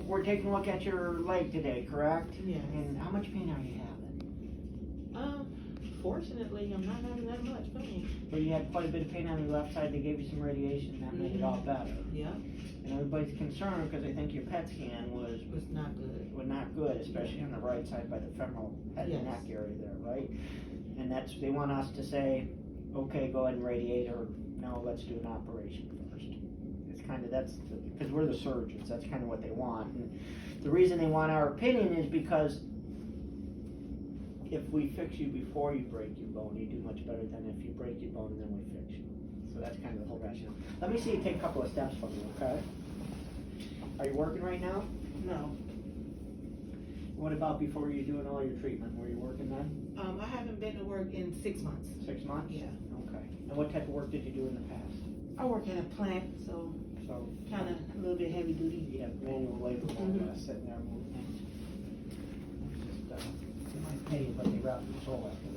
we're taking a look at your leg today, correct? Yes. And how much pain are you having? Fortunately, I'm not having that much pain. But you had quite a bit of pain on your left side. They gave you some radiation that made it all better. Yeah. And everybody's concerned because they think your PET scan was not good. not good, especially on the right side by the femoral head and neck area there, right? And they want us to say, okay, go ahead and radiate, or no, let's do an operation first. It's kind of, because we're the surgeons, that's kind of what they want. And the reason they want our opinion is because if we fix you before you break your bone, you do much better than if you break your bone and then we fix you. So that's kind of the whole rationale. Let me see you take a couple of steps from me, okay? Are you working right now? No. What about before you're doing all your treatment? Were you working then? I haven't been to work in 6 months. 6 months? Yeah. Okay. And what type of work did you do in the past? I work at a plant, so kind of a little bit heavy duty. You have manual labor, sitting there moving things. They might pay you, but they rob your soul after.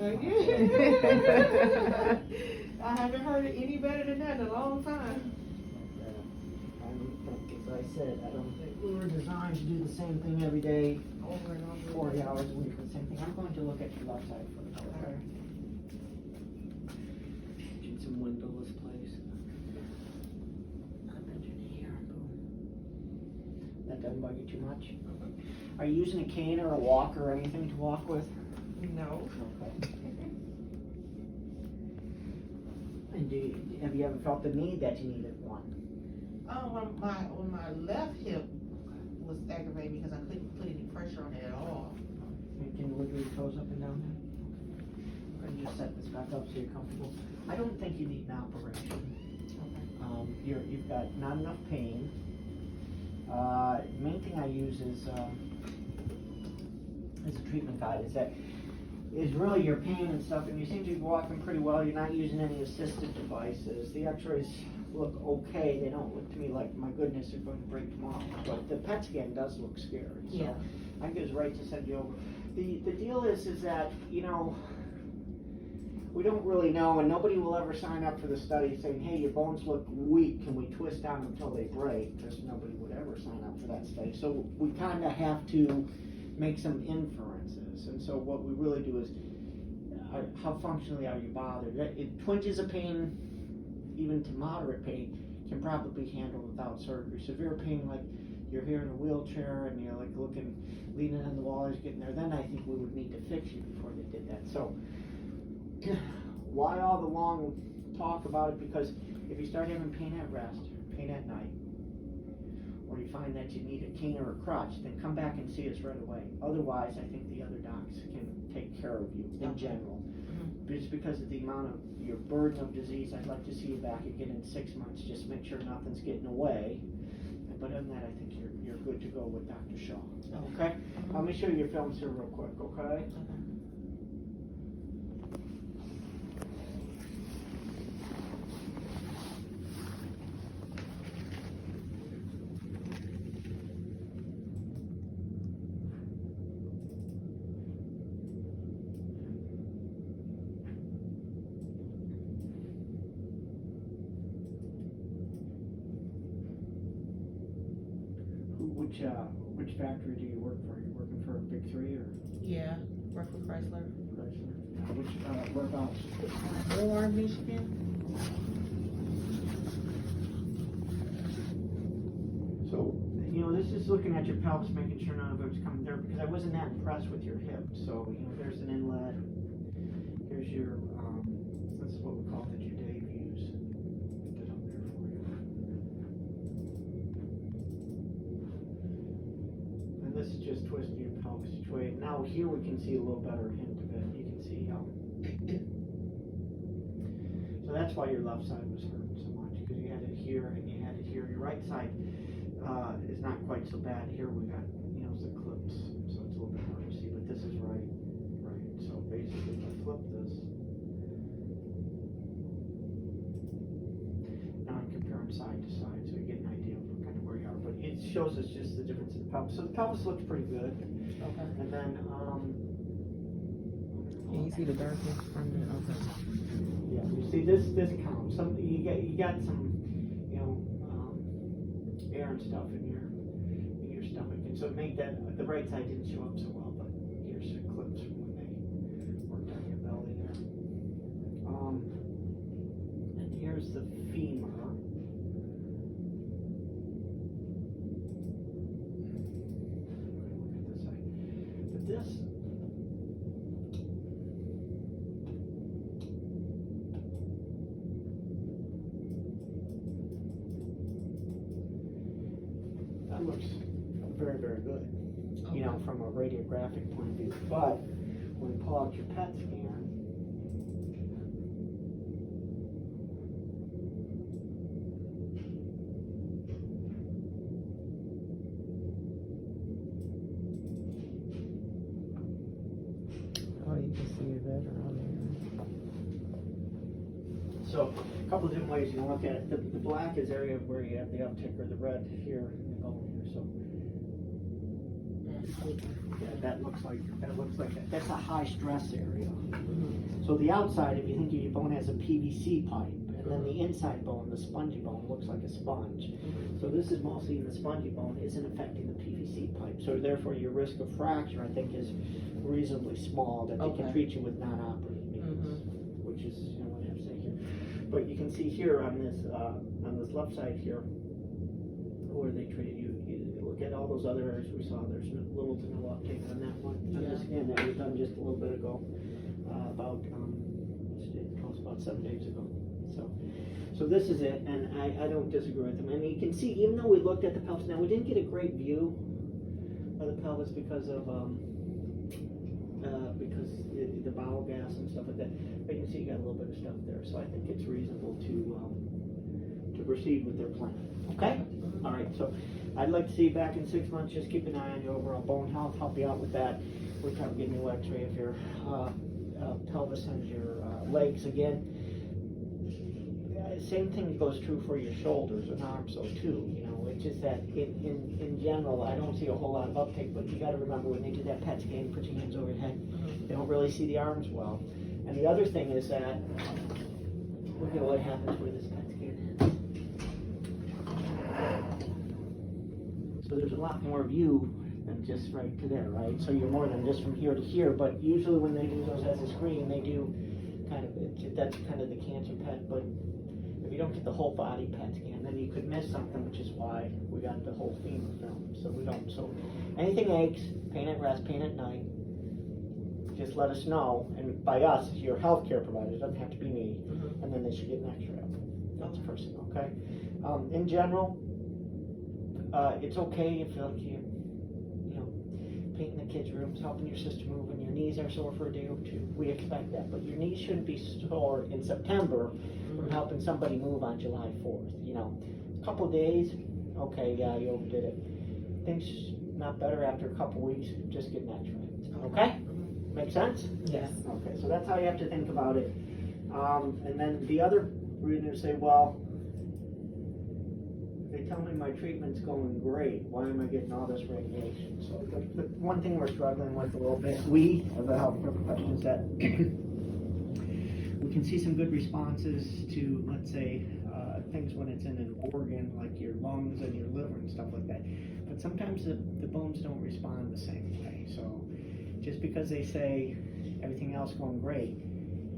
I haven't heard it any better than that in a long time. As I said, I don't think we were designed to do the same thing every day, Over and over. 40 hours a week, the same thing. I'm going to look at your left side first, okay? Get some windowless place. I mentioned here. That doesn't bug you too much? Are you using a cane or a walker or anything to walk with? No. Okay. And have you ever felt the need that you needed one? When my left hip was aggravated because I couldn't put any pressure on it at all. And can you wiggle your toes up and down there? And just set this back up so you're comfortable. I don't think you need an operation. Okay. You've got not enough pain. Main thing I use is a treatment guide. Is really your pain and stuff, and you seem to be walking pretty well. You're not using any assistive devices. The x-rays look okay. They don't look to me like, my goodness, they're going to break tomorrow. But the PET scan does look scary. So Yeah. I think it's right to send you over. The deal is that, you know, we don't really know, and nobody will ever sign up for the study saying, hey, your bones look weak, can we twist down until they break? Because nobody would ever sign up for that study. So we kind of have to make some inferences. And so what we really do is, how functionally are you bothered? Twinges of pain, even to moderate pain, can probably be handled without surgery. Severe pain, like you're here in a wheelchair and you're like leaning on the wall as you're getting there, then I think we would need to fix you before they did that. So why all the long talk about it? Because if you start having pain at rest, pain at night, or you find that you need a cane or a crutch, then come back and see us right away. Otherwise, I think the other docs can take care of you in general. Just because of the amount of your burden of disease, I'd like to see you back again in 6 months. Just make sure nothing's getting away. But other than that, I think you're good to go with Dr. Shaw. Okay? Let me show you your films here real quick, okay? Which factory do you work for? Are you working for a big three or? Yeah, work for Chrysler. Whereabouts? Warren, Michigan. So, you know, this is looking at your pelvis, making sure none of it's coming there, because I wasn't that impressed with your hip. So, you know, there's an inlet. Here's your, this is what we call the Juday views. Put that up there for you. And this is just twisting your pelvis each way. Now here we can see a little better hint of it. You can see how. So that's why your left side was hurting so much, because you had it here and you had it here. Your right side is not quite so bad. Here we got, you know, the clips, so it's a little bit hard to see, but this is right. So basically, if I flip this, now I'm comparing side to side, so you get an idea of kind of where you are. But it shows us just the difference in the pelvis. So the pelvis looks pretty good. Okay. And then, Can you see the darkness from the okay? Yeah, you see this counts. You got some, you know, air and stuff in your stomach so it made that, the right side didn't show up so well, but here's the clips from when they worked on your belly there. And here's the femur. Look at this side. But this, that looks very, very good, you know, from a radiographic point of view. But when you pull out your PET scan, Oh, you can see it better on so a couple of different ways you can look at it. The black is area where you have the uptick, or the red here in the bone here. So yeah, that looks like that's a high stress area. So the outside, if you think of your bone has a PVC pipe, and then the inside bone, the spongy bone, looks like a sponge. So this is mostly in the spongy bone, isn't affecting the PVC pipe. So therefore, your risk of fracture, I think, is reasonably small. That they can treat you with non-operative means, which is, you know, what I'm saying here. But you can see here on this left side here, where they treated you. You look at all those other areas we saw. There's little to no uptake on that one. On this scan that was done just a little bit ago, about 7 days ago. So this is it, and I don't disagree with them. And you can see, even though we looked at the pelvis, now we didn't get a great view of the pelvis because of the bowel gas and stuff like that. But you can see you got a little bit of stuff there. So I think it's reasonable to proceed with their plan. Okay? All right. So I'd like to see you back in 6 months. Just keep an eye on your overall bone health. Help you out with that. We'll try to get a new X-ray of your pelvis and your legs again. Same thing goes true for your shoulders and arms, though, too. You know, it's just that in general, I don't see a whole lot of uptake. But you got to remember, when they do that PET scan, put your hands over your head. They don't really see the arms well. And the other thing is that look at what happens with this PET scan. So there's a lot more of you than just right to there, right? So you're more than just from here to here. But usually when they do those as a screen, they do kind of, that's kind of the cancer PET. But if you don't get the whole body PET scan, then you could miss something, which is why we got the whole femur film. So we don't. So anything aches, pain at rest, pain at night, just let us know. And by us, your healthcare provider, it doesn't have to be me. And then they should get an X-ray of it. That's the first thing, okay? In general, it's okay if you know, painting the kids' rooms, helping your sister move, and your knees are sore for a day or two. We expect that, but your knees shouldn't be sore in September from helping somebody move on July 4th. You know, a couple of days, okay, yeah, you overdid it. Things not better after a couple weeks. Just get an X-ray. Okay? Make sense? Yes. Okay, so that's how you have to think about it. And then the other readers say, well, they tell me my treatment's going great. Why am I getting all this radiation? So the one thing we're struggling with a little bit, we as a healthcare professional, is that we can see some good responses to, let's say, things when it's in an organ like your lungs and your liver and stuff like that. But sometimes the bones don't respond the same way. So just because they say everything else going great,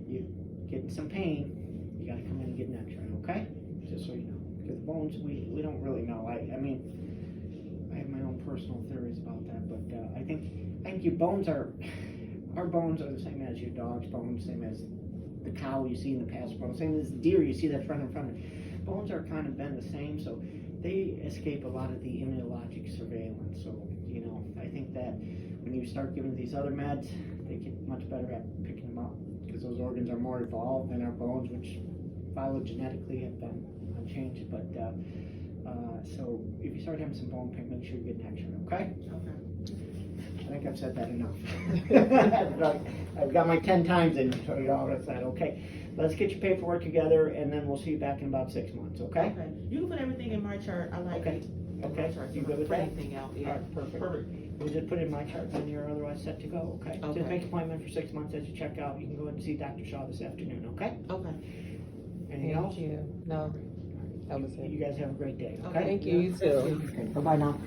you get some pain, you got to come in and get an X-ray, okay? Just so you know. Because the bones, we don't really know. I mean, I have my own personal theories about that, but I think your bones are, our bones are the same as your dog's bones, same as the cow you see in the pasture bone, same as the deer you see that's running in front of it. Bones are kind of been the same, so they escape a lot of the immunologic surveillance. So, you know, I think that when you start giving these other meds, they get much better at picking them up, because those organs are more evolved than our bones, which phylogenetically have been unchanged. But so if you start having some bone pain, make sure you get an X-ray, okay? Okay. I think I've said that enough. I've got my 10 times in, so you all that's that. Okay, let's get your paperwork together, and then we'll see you back in about 6 months, okay? Okay. You can put everything in my chart. I like Okay. it. Okay. My chart. You good with that? Everything out. Yeah. All right, perfect. We'll just put it in my chart, and you're otherwise set to go, okay? Okay. Just make an appointment for 6 months. As you check out, you can go ahead and see Dr. Shaw this afternoon, okay? Okay. Anything else? Thank you. No, that was it. You guys have a great day, Okay. okay? Thank you, you too. Okay, bye-bye now.